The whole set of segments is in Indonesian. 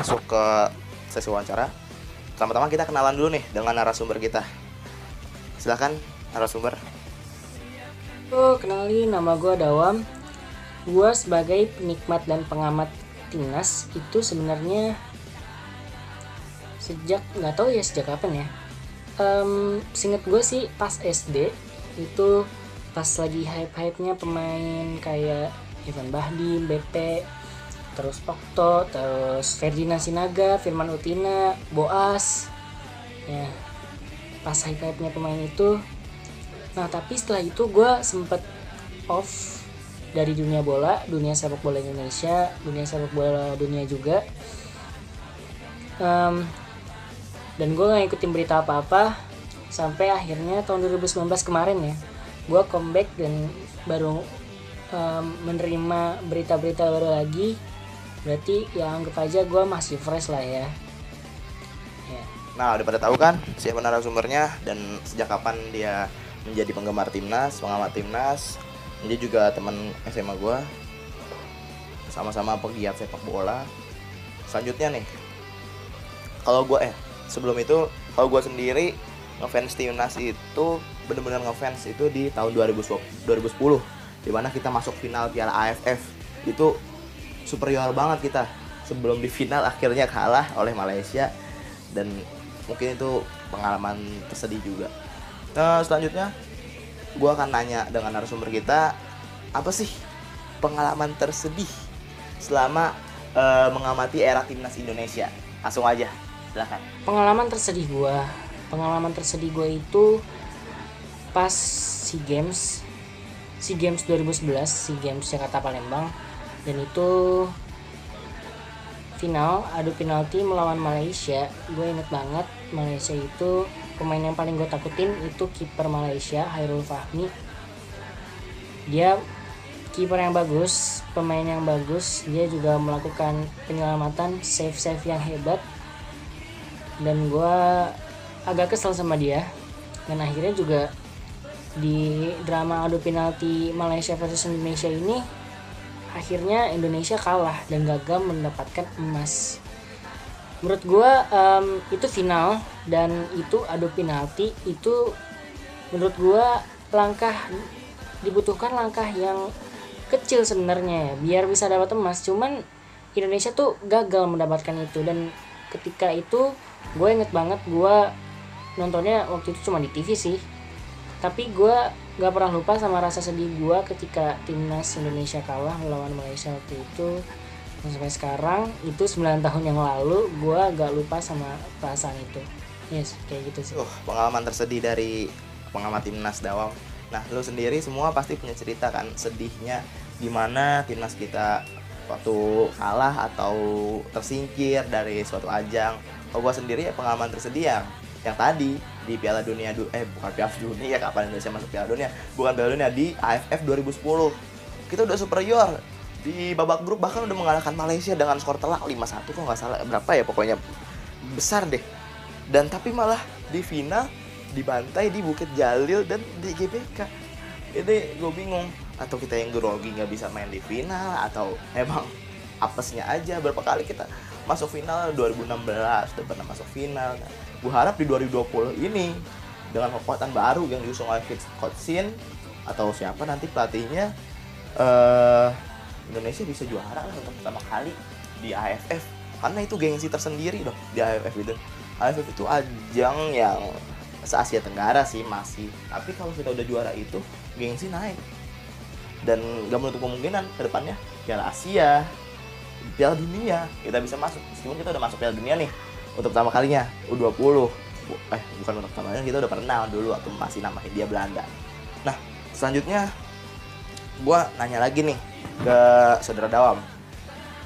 masuk ke sesi wawancara, pertama-tama kita kenalan dulu nih dengan narasumber kita. Silakan narasumber. Kenalin, nama gue Dawam. Gue sebagai penikmat dan pengamat timnas itu sebenarnya sejak nggak tahu ya sejak kapan ya. Seinget gue sih pas SD itu pas lagi hype-hypenya pemain kayak Ivan Bahdim, BP, terus Okto, terus Ferdinand Sinaga, Firman Utina, Boas. Ya, pas hype-hypenya pemain itu. Nah, tapi setelah itu gue sempet off dari dunia bola, dunia sepak bola Indonesia, dunia sepak bola dunia juga. Dan gue gak ngikutin berita apa-apa sampai akhirnya tahun 2019 kemarin ya, gue comeback dan baru menerima berita-berita baru lagi. Berarti ya anggap aja gue masih fresh lah ya. Nah, udah pada tahu kan siapa narasumbernya dan sejak kapan dia menjadi penggemar timnas, pengamat timnas. Dia juga teman SMA gue, sama-sama pegiat sepak bola. Selanjutnya nih, kalau gue sebelum itu, kalau gue sendiri ngefans timnas itu bener-bener ngefans itu di tahun 2010, dimana kita masuk final Piala AFF. Itu superior banget kita. Sebelum di final akhirnya kalah oleh Malaysia, dan mungkin itu pengalaman tersedih juga. Nah, selanjutnya gue akan nanya dengan narasumber kita, apa sih pengalaman tersedih selama mengamati era timnas Indonesia? Langsung aja, silakan. Pengalaman tersedih gue itu pas SEA Games 2011, SEA Games Jakarta Palembang, dan itu final adu penalti melawan Malaysia. Gue inget banget, Malaysia itu pemain yang paling gue takutin itu kiper Malaysia, Hairul Fahmi. Dia kiper yang bagus, pemain yang bagus, dia juga melakukan penyelamatan, save yang hebat, dan gue agak kesel sama dia. Dan akhirnya juga di drama adu penalti Malaysia versus Indonesia ini, akhirnya Indonesia kalah dan gagal mendapatkan emas. Menurut gue itu final dan itu adu penalti, itu menurut gue dibutuhkan langkah yang kecil sebenarnya ya, biar bisa dapat emas. Cuman Indonesia tuh gagal mendapatkan itu, dan ketika itu gue inget banget, gue nontonnya waktu itu cuma di TV sih, tapi gue gak pernah lupa sama rasa sedih gue ketika timnas Indonesia kalah melawan Malaysia waktu itu. Dan sampai sekarang, itu 9 tahun yang lalu, gue gak lupa sama perasaan itu. Yes, kayak gitu sih. Pengalaman tersedih dari pengamat timnas Dawam. Nah, lu sendiri semua pasti punya cerita kan sedihnya gimana timnas kita waktu kalah atau tersingkir dari suatu ajang. Kalau gue sendiri ya pengalaman tersedih yang tadi di Piala Dunia bukan Piala Dunia, kapan Indonesia masuk Piala Dunia, bukan Piala Dunia, di AFF 2010. Kita udah superior di babak grup, bahkan udah mengalahkan Malaysia dengan skor telak 5-1 kok nggak salah, berapa ya, pokoknya besar deh. Dan tapi malah di final dibantai di Bukit Jalil dan di GBK. Ini gue bingung, atau kita yang grogi nggak bisa main di final, atau emang apesnya aja. Berapa kali kita masuk final, 2016 udah pernah masuk final. Gue harap di 2020 ini dengan kekuatan baru yang diusung oleh Coach Shin atau siapa nanti pelatihnya, Indonesia bisa juara lah untuk pertama kali di AFF, karena itu gengsi tersendiri loh di AFF itu. AFF itu ajang yang se-Asia Tenggara sih masih, tapi kalau kita udah juara itu gengsi naik, dan gak menutup kemungkinan ke depannya Piala Asia, Piala Dunia kita bisa masuk. Meskipun kita udah masuk Piala Dunia nih untuk pertama kalinya U20, bukan untuk pertama kalinya, kita udah pernah dulu waktu masih nama Hindia Belanda. Nah, selanjutnya gua nanya lagi nih ke saudara Dawam,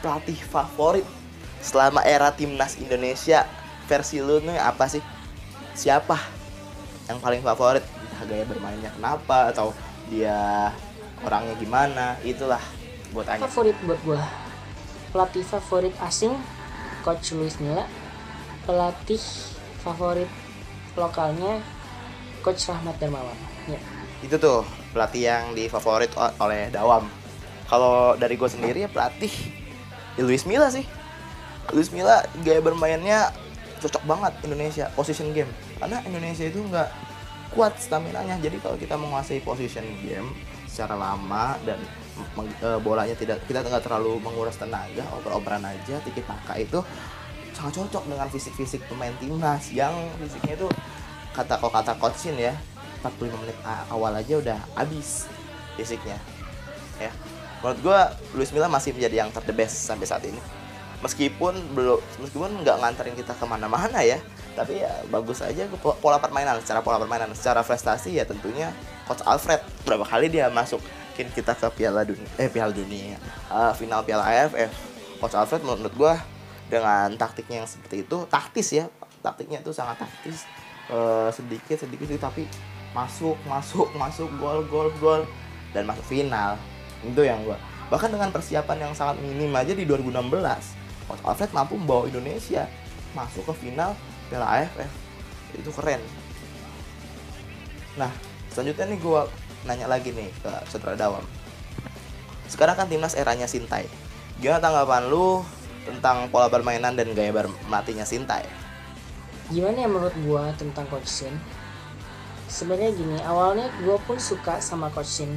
pelatih favorit selama era timnas Indonesia versi lu nih apa sih? Siapa yang paling favorit? Entah gaya bermainnya kenapa, atau dia orangnya gimana, itulah gue tanya. Favorit buat gue, pelatih favorit asing Coach Luis Milla, pelatih favorit lokalnya Coach Rahmat Darmawan ya. Itu tuh pelatih yang difavorit oleh Dawam. Kalau dari gue sendiri ya pelatih Luis Milla sih. Luis Milla gaya bermainnya cocok banget Indonesia position game, karena Indonesia itu nggak kuat staminanya. Jadi kalau kita menguasai position game secara lama dan bolanya kita nggak terlalu menguras tenaga, oper-operan aja, tiki taka itu sangat cocok dengan fisik pemain timnas yang fisiknya itu kata Coach Shin ya, 45 menit awal aja udah habis fisiknya ya. Menurut gue Luis Milla masih menjadi yang the best sampai saat ini, meskipun nggak nganterin kita kemana-mana ya, tapi ya bagus aja pola permainan, secara prestasi ya tentunya Coach Alfred berapa kali dia masukin kita ke Piala Dunia, final Piala AFF. Coach Alfred menurut gue dengan taktiknya yang seperti itu, taktiknya itu sangat taktis, sedikit tapi masuk gol dan masuk final. Itu yang gue, bahkan dengan persiapan yang sangat minim aja di 2016 Coach Alfred mampu membawa Indonesia masuk ke final Piala AFF. Itu keren. Nah selanjutnya nih gue nanya lagi nih ke Saudara Dawam. Sekarang kan timnas eranya Sintayong, gimana tanggapan lu tentang pola permainan dan gaya berlatihnya Sintayong? Gimana ya menurut gue tentang Coach Shin? Sebenarnya gini, awalnya gue pun suka sama Coach Shin.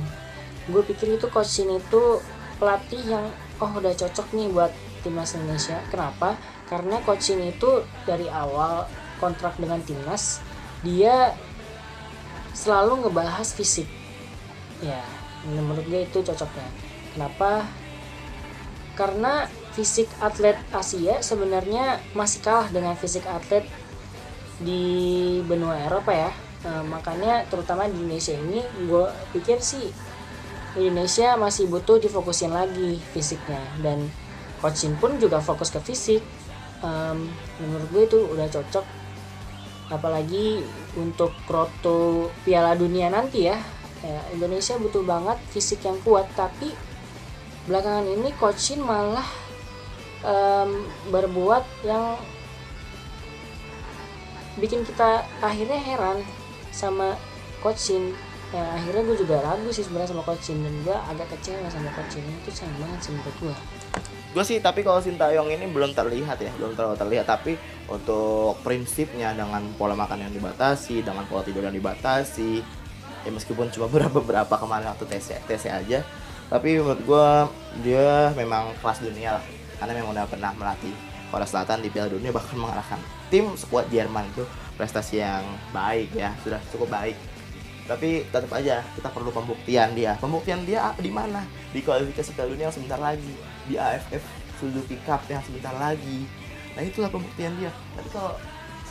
Gue pikir itu Coach Shin itu pelatih yang udah cocok nih buat timnas Indonesia. Kenapa? Karena Coach Shin itu dari awal kontrak dengan timnas dia selalu ngebahas fisik. Ya, menurut gue itu cocoknya. Kenapa? Karena fisik atlet Asia sebenarnya masih kalah dengan fisik atlet di benua Eropa ya. Makanya terutama di Indonesia ini gue pikir sih Indonesia masih butuh difokusin lagi fisiknya, dan Coach Shin pun juga fokus ke fisik. Menurut gue itu udah cocok, apalagi untuk proto Piala Dunia nanti ya. Indonesia butuh banget fisik yang kuat, tapi belakangan ini Coach Shin malah berbuat yang bikin kita akhirnya heran sama Coach Shin. Ya akhirnya gue juga ragu sih sebenarnya sama Coach Shin, dan gue agak kecewa sama Coach Shin. Itu sayang banget sih menurut gue sih. Tapi kalau Sintayong ini belum terlalu terlihat, tapi untuk prinsipnya dengan pola makan yang dibatasi, dengan pola tidur yang dibatasi ya, meskipun cuma beberapa kemarin waktu TC aja, tapi menurut gue dia memang kelas dunia lah, karena memang udah pernah melatih Korea Selatan di Piala Dunia, bahkan mengalahkan tim sekuat Jerman. Itu prestasi yang baik ya, sudah cukup baik. Tapi tetap aja kita perlu pembuktian dia di mana? Di kualifikasi Piala Dunia yang sebentar lagi, di AFF Suzuki Cup yang sebentar lagi. Nah itulah pembuktian dia. Tapi kalau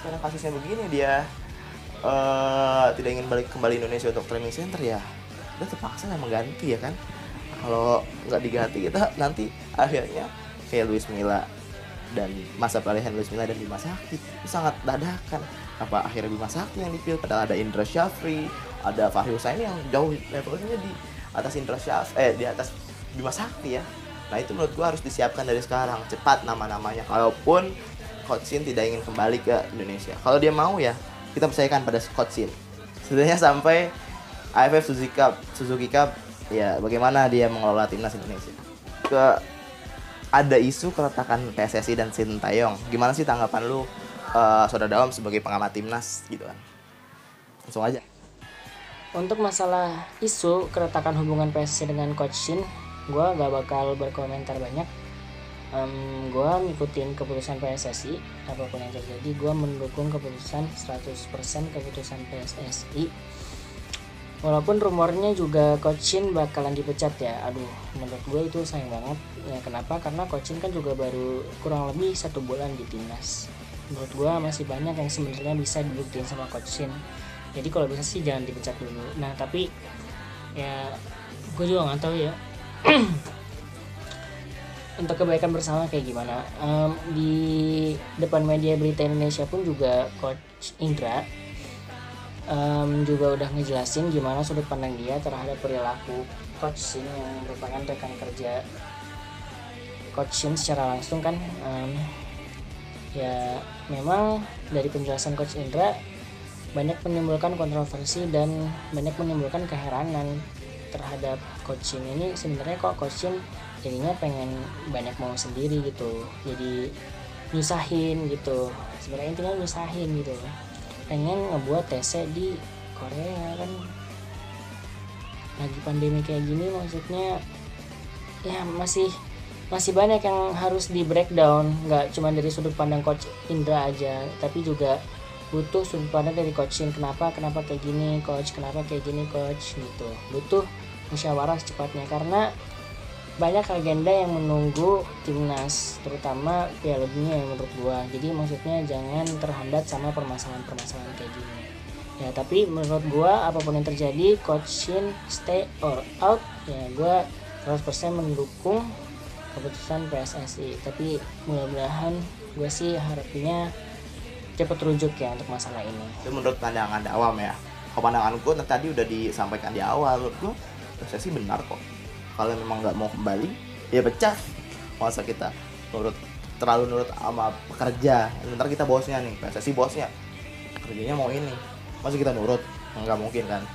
sekarang kasusnya begini, dia tidak ingin balik kembali Indonesia untuk training center, ya udah terpaksa yang mengganti ya kan. Kalau nggak diganti, kita nanti akhirnya kayak Luis Milla dan masa peralihan Luis Milla dan Bima Sakti itu sangat dadakan. Apa akhirnya Bima Sakti yang dipilih, padahal ada Indra Syafri, ada Fahri Husaini yang jauh levelnya di atas di atas Bima Sakti ya. Nah itu menurut gua harus disiapkan dari sekarang, cepat nama-namanya. Kalaupun Coach Shin tidak ingin kembali ke Indonesia, kalau dia mau ya kita percayakan pada Coach Shin. Setidaknya sampai AFF Suzuki Cup ya, bagaimana dia mengelola timnas Indonesia. Ada isu keretakan PSSI dan Sintayong. Gimana sih tanggapan lu, Saudara Dawam sebagai pengamat timnas gitu kan? Langsung aja. Untuk masalah isu keretakan hubungan PSSI dengan Coach Shin, gue gak bakal berkomentar banyak. Gue ngikutin keputusan PSSI, apapun yang terjadi gue mendukung keputusan 100% keputusan PSSI. Walaupun rumornya juga Coach Shin bakalan dipecat ya. Aduh, menurut gue itu sayang banget ya. Kenapa? Karena Coach Shin kan juga baru kurang lebih 1 bulan di timnas. Menurut gue masih banyak yang sebenarnya bisa dibuktiin sama Coach Shin. Jadi kalau bisa sih jangan dipecat dulu. Nah tapi ya gue juga nggak tahu ya untuk kebaikan bersama kayak gimana. Di depan media berita Indonesia pun juga Coach Indra juga udah ngejelasin gimana sudut pandang dia terhadap perilaku Coach Shin yang merupakan rekan kerja Coach Shin secara langsung kan. Ya memang dari penjelasan Coach Indra banyak menimbulkan kontroversi dan banyak menimbulkan keheranan terhadap Coach Shin ini. Sebenarnya kok Coach Shin jadinya pengen banyak mau sendiri gitu, jadi nyusahin gitu, sebenarnya intinya nyusahin gitu, pengen ngebuat TC di Korea kan lagi pandemi kayak gini, maksudnya ya masih banyak yang harus di breakdown, nggak cuma dari sudut pandang coach Indra aja, tapi juga butuh sudut pandang dari coach Shin. Kenapa kayak gini coach, kenapa kayak gini coach gitu, butuh musyawarah secepatnya karena banyak agenda yang menunggu timnas, terutama Piala Dunia menurut gua. Jadi maksudnya jangan terhambat sama permasalahan-permasalahan kayak gini. Ya tapi menurut gua apapun yang terjadi, coach Shin stay or out, ya gua 100% mendukung keputusan PSSI. Tapi mudah-mudahan gue sih harapnya cepat rujuk ya untuk masalah ini. Itu menurut pandangan awam ya. Kalau pandangan gue tadi udah disampaikan di awal, menurut gue PSSI benar kok. Kalau memang nggak mau kembali, ya pecah. Masa kita terlalu nurut sama pekerja. Sebentar kita bosnya nih, PSSI bosnya, kerjanya mau ini, masa kita nurut? Nggak mungkin kan.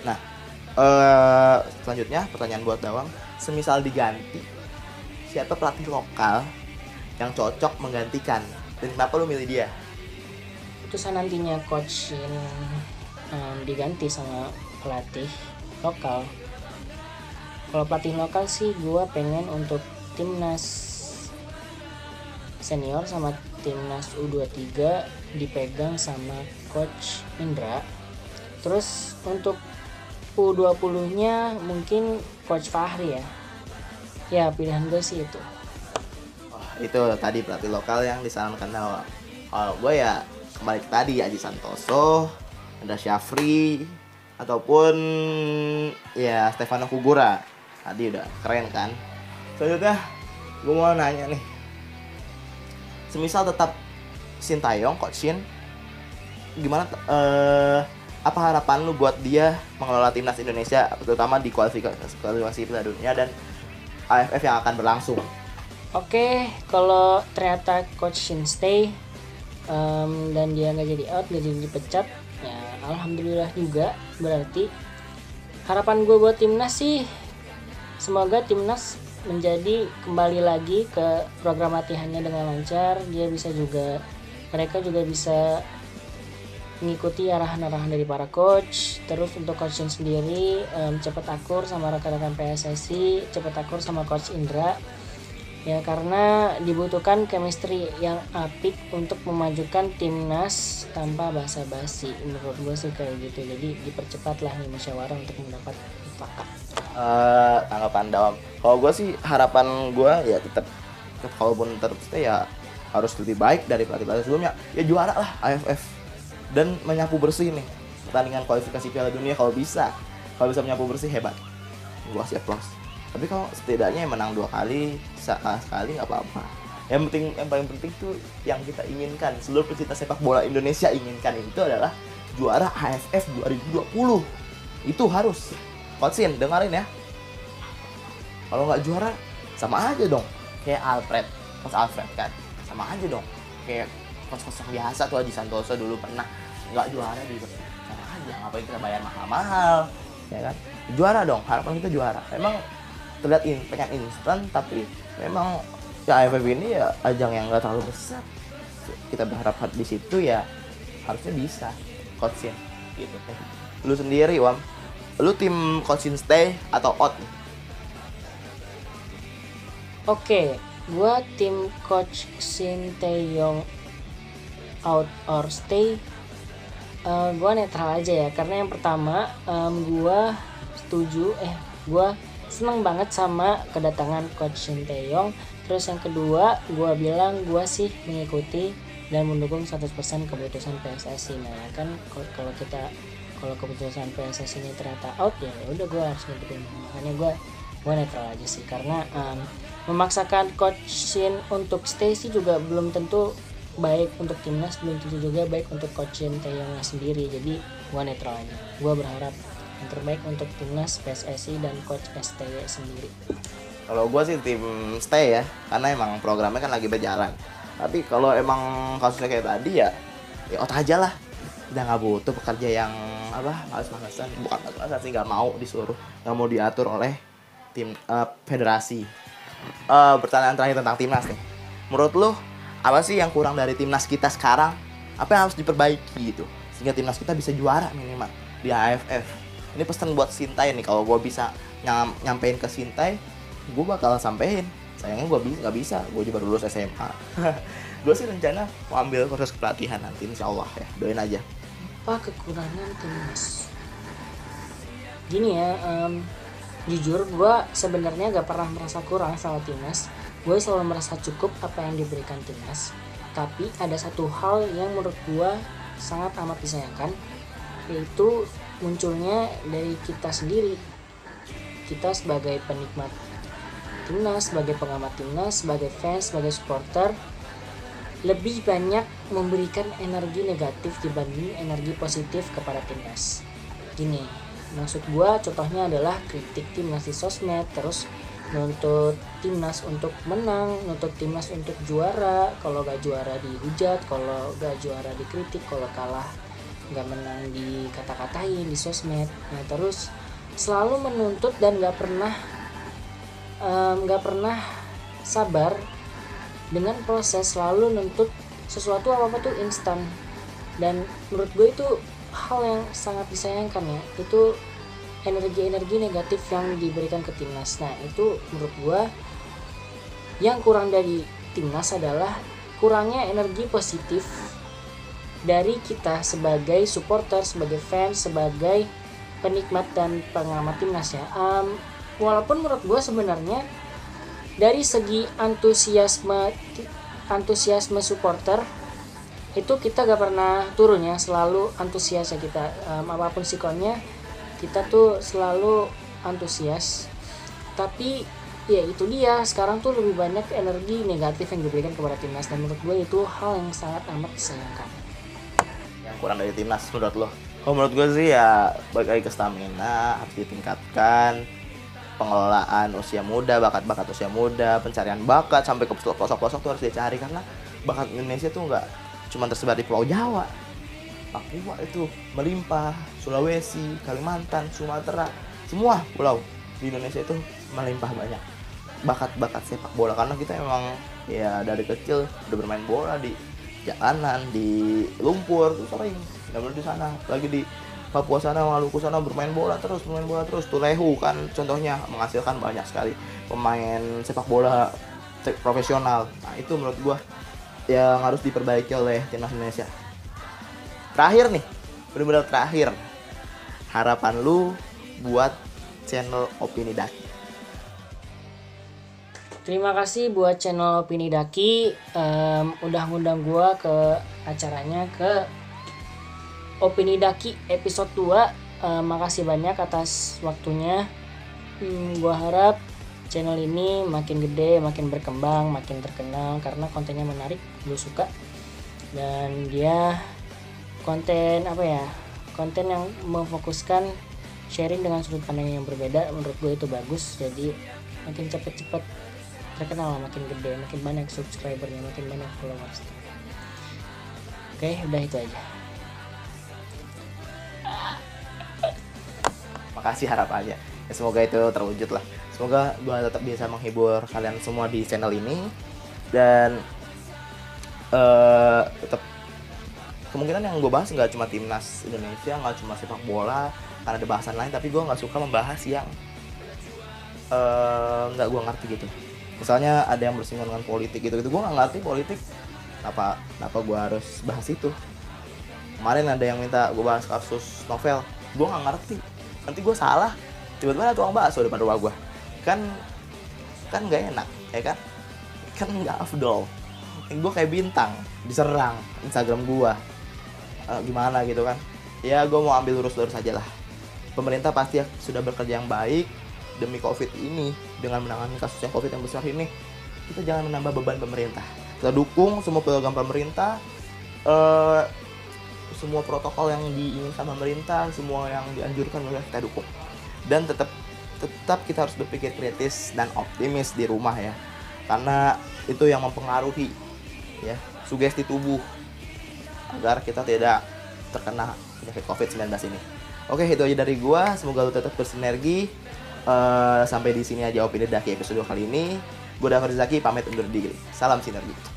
Nah, selanjutnya pertanyaan buat Dawang, semisal diganti, siapa pelatih lokal yang cocok menggantikan dan kenapa lu milih dia? Putusan nantinya coach ini diganti sama pelatih lokal. Kalau pelatih lokal sih gue pengen untuk timnas senior sama timnas U23 dipegang sama coach Indra. Terus untuk U20-nya mungkin coach Fahri ya. Ya pilihan gue sih itu. Itu tadi pelatih lokal yang disarankan Dawang. Kalau gue ya kembali ke tadi, Aji Santoso, ada Syafri, ataupun ya Stefano Kugura. Tadi udah keren kan. Selanjutnya gue mau nanya nih, semisal tetap Sintayong, Coach Shin, gimana apa harapan lu buat dia mengelola timnas Indonesia, terutama di kualifikasi Piala Dunia dan AFF yang akan berlangsung? Oke, kalau ternyata Coach Shin stay dan dia nggak jadi out, nggak jadi dipecat, ya alhamdulillah juga. Berarti harapan gue buat timnas sih, semoga timnas menjadi kembali lagi ke program latihannya dengan lancar. Mereka juga bisa mengikuti arahan-arahan dari para coach. Terus untuk coach sendiri cepat akur sama rekan-rekan PSSI, cepat akur sama coach Indra. Ya karena dibutuhkan chemistry yang apik untuk memajukan timnas tanpa basa-basi. Menurut gue sih kayak gitu. Jadi dipercepatlah nih musyawarah untuk mendapat mufakat. Tanggapan Dawam. Kalau gue sih harapan gue ya tetap kalaupun terus ya harus lebih baik dari pelatih-pelatih sebelumnya. Ya juara lah AFF dan menyapu bersih nih pertandingan kualifikasi Piala Dunia kalau bisa. Kalau bisa menyapu bersih hebat. Gue siap plus. Tapi kalau setidaknya menang 2 kali, kalah sekali nggak apa-apa. Yang paling penting tuh yang kita inginkan, seluruh pecinta sepak bola Indonesia inginkan itu adalah juara AFF 2020. Itu harus. Coach Shin, dengerin ya. Kalau nggak juara, sama aja dong. Kayak Coach Alfred kan, sama aja dong. Kayak coach biasa tuh, Aji Santoso dulu pernah nggak juara juga. Sama aja, ngapain kita bayar mahal-mahal, ya kan? Juara dong, harapan kita juara. Emang terlihat pengen instan, tapi memang ya AFF ini ya ajang yang nggak terlalu besar. Kita berharap di situ ya harusnya bisa Coach Shin gitu. Lu sendiri Wam, lu tim Coach Shin stay atau out nih? Oke, gua tim Coach Shin Tae-yong out or stay. Gua netral aja ya, karena yang pertama gua seneng banget sama kedatangan Coach Shin Tae-yong. Terus yang kedua, gue bilang gue sih mengikuti dan mendukung 100% keputusan PSSI. Nah kan kalau keputusan PSSI ini ternyata out, ya udah gue harus ngikutin. Makanya gue netral aja sih, karena memaksakan Coach Shin untuk stay sih juga belum tentu baik untuk timnas, belum tentu juga baik untuk Coach Shin Tae-yong sendiri. Jadi gue netral aja. Gue berharap yang terbaik untuk timnas, PSSI, dan Coach STY sendiri. Kalau gue sih tim stay ya, karena emang programnya kan lagi berjalan. Tapi kalau emang kasusnya kayak tadi ya out aja lah. Kita nggak butuh pekerja yang males-malesan. Bukan males-malesan sih, nggak mau disuruh, nggak mau diatur oleh tim federasi. Pertanyaan terakhir tentang timnas nih. menurut lo apa sih yang kurang dari timnas kita sekarang? Apa yang harus diperbaiki gitu sehingga timnas kita bisa juara minimal di AFF? Ini pesan buat Sintay nih, kalau gue bisa nyampein ke Sintay, gue bakal sampein. Sayangnya gue nggak bisa, gue juga lulus SMA. Gue sih rencana mau ambil kursus kepelatihan nanti, insya Allah ya, doain aja. Apa kekurangan timnas? Gini ya, jujur gue sebenarnya gak pernah merasa kurang sama timnas. Gue selalu merasa cukup apa yang diberikan timnas. Tapi ada satu hal yang menurut gue sangat amat disayangkan, yaitu munculnya dari kita sendiri. Kita sebagai penikmat timnas, sebagai pengamat timnas, sebagai fans, sebagai supporter, lebih banyak memberikan energi negatif dibanding energi positif kepada timnas. Gini, maksud gue contohnya adalah kritik timnas di sosmed, terus nuntut timnas untuk menang, nuntut timnas untuk juara, kalau gak juara dihujat, kalau gak juara dikritik, kalau kalah gak menang dikata-katain di sosmed. Nah terus selalu menuntut dan gak pernah sabar dengan proses, selalu nuntut sesuatu apa-apa tuh instan. Dan menurut gue itu hal yang sangat disayangkan ya, itu energi-energi negatif yang diberikan ke timnas. Nah itu menurut gue yang kurang dari timnas adalah kurangnya energi positif dari kita sebagai supporter, sebagai fans, sebagai penikmat dan pengamat timnas ya. Walaupun menurut gue sebenarnya dari segi antusiasme supporter itu kita gak pernah turun ya, selalu antusias ya kita, apapun sikonnya kita tuh selalu antusias. Tapi ya itu dia, sekarang tuh lebih banyak energi negatif yang diberikan kepada timnas, dan menurut gue itu hal yang sangat amat disayangkan. Yang kurang dari timnas menurut lo? Oh, menurut gue sih ya balik lagi ke stamina harus ditingkatkan, pengelolaan usia muda, bakat-bakat usia muda, pencarian bakat sampai ke pelosok-pelosok tuh harus dicari, karena bakat Indonesia tuh nggak cuma tersebar di Pulau Jawa, Papua itu melimpah, Sulawesi, Kalimantan, Sumatera, semua pulau di Indonesia itu melimpah banyak bakat-bakat sepak bola, karena kita emang ya dari kecil udah bermain bola di jalanan, di lumpur tuh sering, nggak boleh di sana, lagi di Papua sana, Maluku sana bermain bola terus. Tulehu kan contohnya menghasilkan banyak sekali pemain sepak bola profesional. Nah itu menurut gua yang harus diperbaiki oleh timnas Indonesia. Terakhir nih, benar-benar terakhir, harapan lu buat channel Opini Daki. Terima kasih buat channel Opini Daki, udah ngundang gue ke acaranya, ke Opini Daki episode 2. Makasih banyak atas waktunya. Gue harap channel ini makin gede, makin berkembang, makin terkenal, karena kontennya menarik, gue suka. Dan dia konten yang memfokuskan sharing dengan sudut pandang yang berbeda. Menurut gue itu bagus. Jadi makin cepet-cepet terkenal, makin gede, makin banyak subscribernya, makin banyak followers. Oke, udah itu aja. Makasih harapannya ya, semoga itu terwujud lah. Semoga gue tetap bisa menghibur kalian semua di channel ini, dan tetap kemungkinan yang gue bahas nggak cuma timnas Indonesia, nggak cuma sepak bola, karena ada bahasan lain. Tapi gue nggak suka membahas yang nggak gue ngerti gitu. Misalnya ada yang bersinggungan dengan politik gitu, gue nggak ngerti politik, kenapa gue harus bahas itu. Kemarin ada yang minta gue bahas kasus novel, gue nggak ngerti, nanti gue salah, tiba-tiba ada tukang bakso depan rumah gue, kan nggak enak ya kan nggak afdol. Gue kayak bintang diserang Instagram gue, gimana gitu kan ya. Gue mau ambil lurus-lurus aja lah. Pemerintah pasti sudah bekerja yang baik demi COVID ini. Dengan menangani kasus yang COVID yang besar ini, kita jangan menambah beban pemerintah. Kita dukung semua program pemerintah, semua protokol yang diinginkan pemerintah, semua yang dianjurkan kita dukung. Dan tetap kita harus berpikir kritis dan optimis di rumah ya, karena itu yang mempengaruhi ya sugesti tubuh agar kita tidak terkena penyakit COVID-19 ini. Oke, itu aja dari gua. Semoga lu tetap bersinergi. Sampai di sini aja Opini Daki episode kali ini. Gue Dava Rizaki pamit undur diri. Salam sinergi.